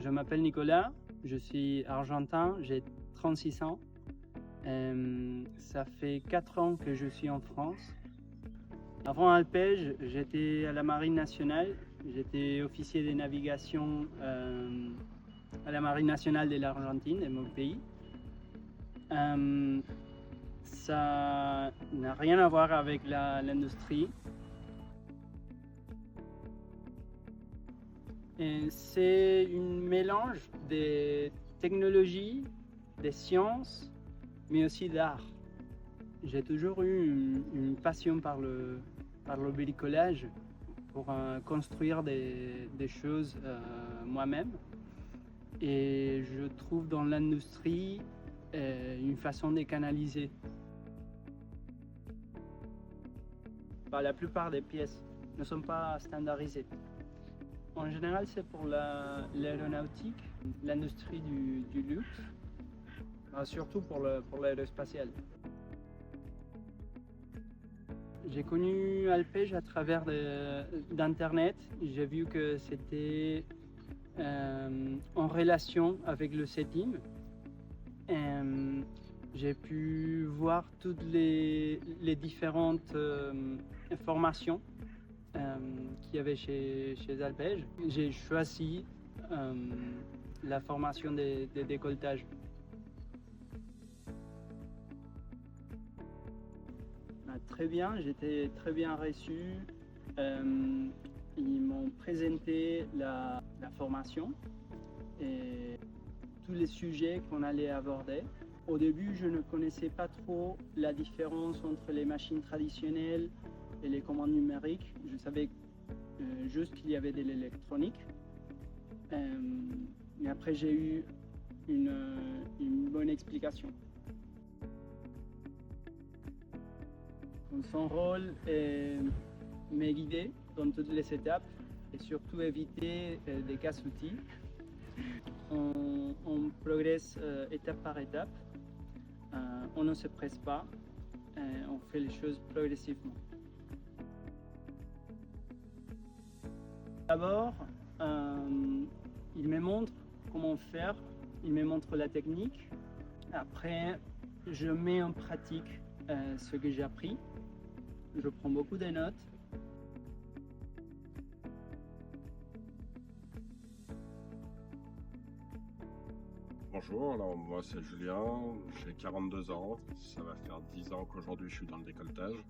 Je m'appelle Nicolas, je suis argentin, j'ai 36 ans. Ça fait 4 ans que je suis en France. Avant Alpège, j'étais à la Marine nationale, j'étais officier de navigation à la Marine nationale de l'Argentine, de mon pays. Ça n'a rien à voir avec l'industrie. C'est un mélange des technologies, des sciences, mais aussi d'art. J'ai toujours eu une passion par le bricolage, pour construire des choses moi-même. Et je trouve dans l'industrie une façon de canaliser. La plupart des pièces ne sont pas standardisées. En général, c'est pour l'aéronautique, l'industrie du luxe, surtout pour l'aérospatial. J'ai connu Alpège à travers d'Internet. J'ai vu que c'était en relation avec le CETIM. J'ai pu voir toutes les différentes formations qu'il y avait chez Alpège. J'ai choisi la formation de décolletage. Très bien, j'étais très bien reçu. Ils m'ont présenté la formation et tous les sujets qu'on allait aborder. Au début, je ne connaissais pas trop la différence entre les machines traditionnelles et les commandes numériques. Je savais juste qu'il y avait de l'électronique. Mais après, j'ai eu une bonne explication. Donc, son rôle est me guider dans toutes les étapes et surtout éviter des casse-outils. On progresse étape par étape. On ne se presse pas. On fait les choses progressivement. D'abord, il me montre comment faire. Il me montre la technique. Après, je mets en pratique ce que j'ai appris. Je prends beaucoup de notes. Bonjour, alors moi c'est Julien, j'ai 42 ans, ça va faire 10 ans qu'aujourd'hui je suis dans le décolletage.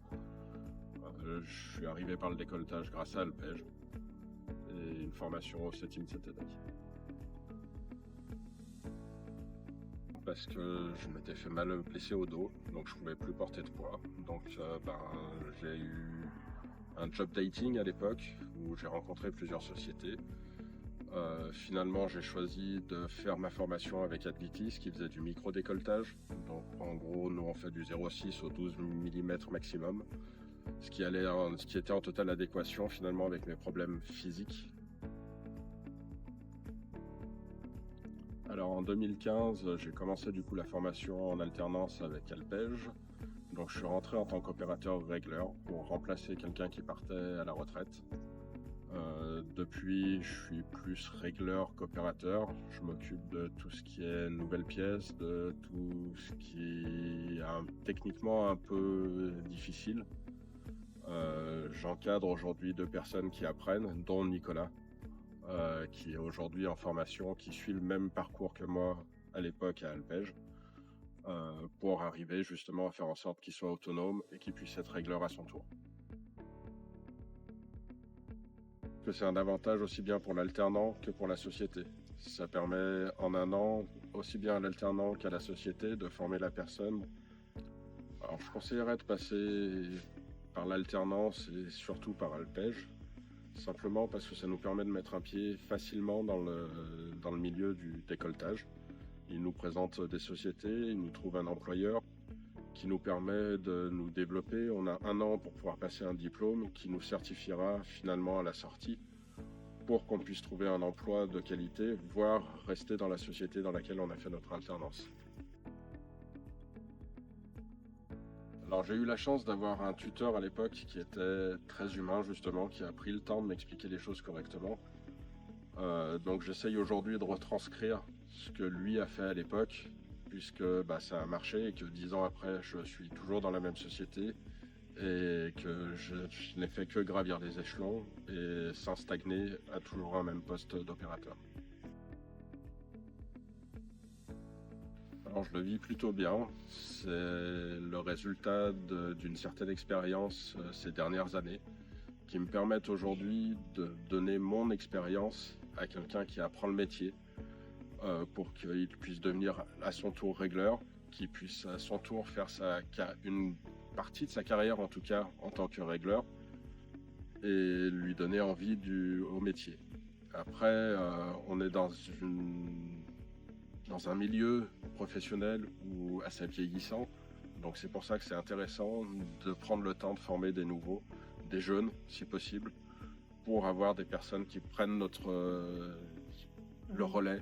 Je suis arrivé par le décolletage grâce à Alpège et une formation au CETIM CTDAC. Parce que je m'étais fait mal blesser au dos, donc je pouvais plus porter de poids. Donc j'ai eu un job dating à l'époque où j'ai rencontré plusieurs sociétés. Finalement, j'ai choisi de faire ma formation avec Advitis qui faisait du micro-décolletage. Donc en gros, nous on fait du 0,6 au 12 mm maximum, ce qui était en totale adéquation finalement avec mes problèmes physiques. Alors en 2015, j'ai commencé du coup la formation en alternance avec Alpège. Donc je suis rentré en tant qu'opérateur régleur pour remplacer quelqu'un qui partait à la retraite. Depuis, je suis plus régleur qu'opérateur. Je m'occupe de tout ce qui est nouvelles pièces, de tout ce qui est techniquement un peu difficile. J'encadre aujourd'hui 2 personnes qui apprennent, dont Nicolas, qui est aujourd'hui en formation, qui suit le même parcours que moi à l'époque à Alpège, pour arriver justement à faire en sorte qu'il soit autonome et qu'il puisse être régleur à son tour. C'est un avantage aussi bien pour l'alternant que pour la société. Ça permet en un an, aussi bien à l'alternant qu'à la société, de former la personne. Alors je conseillerais de passer par l'alternance et surtout par Alpège, simplement parce que ça nous permet de mettre un pied facilement dans le milieu du décolletage. Il nous présente des sociétés, il nous trouve un employeur qui nous permet de nous développer. On a 1 an pour pouvoir passer un diplôme qui nous certifiera finalement à la sortie pour qu'on puisse trouver un emploi de qualité, voire rester dans la société dans laquelle on a fait notre alternance. Alors j'ai eu la chance d'avoir un tuteur à l'époque qui était très humain justement, qui a pris le temps de m'expliquer les choses correctement. Donc j'essaye aujourd'hui de retranscrire ce que lui a fait à l'époque, puisque ça a marché et que 10 ans après, je suis toujours dans la même société et que je n'ai fait que gravir les échelons et sans stagner à toujours un même poste d'opérateur. Alors je le vis plutôt bien, c'est le résultat d'une certaine expérience ces dernières années qui me permettent aujourd'hui de donner mon expérience à quelqu'un qui apprend le métier pour qu'il puisse devenir à son tour régleur, qu'il puisse à son tour faire une partie de sa carrière en tout cas en tant que régleur et lui donner envie au métier. Après, on est dans un milieu professionnel ou assez vieillissant, donc c'est pour ça que c'est intéressant de prendre le temps de former des nouveaux, des jeunes si possible, pour avoir des personnes qui prennent le relais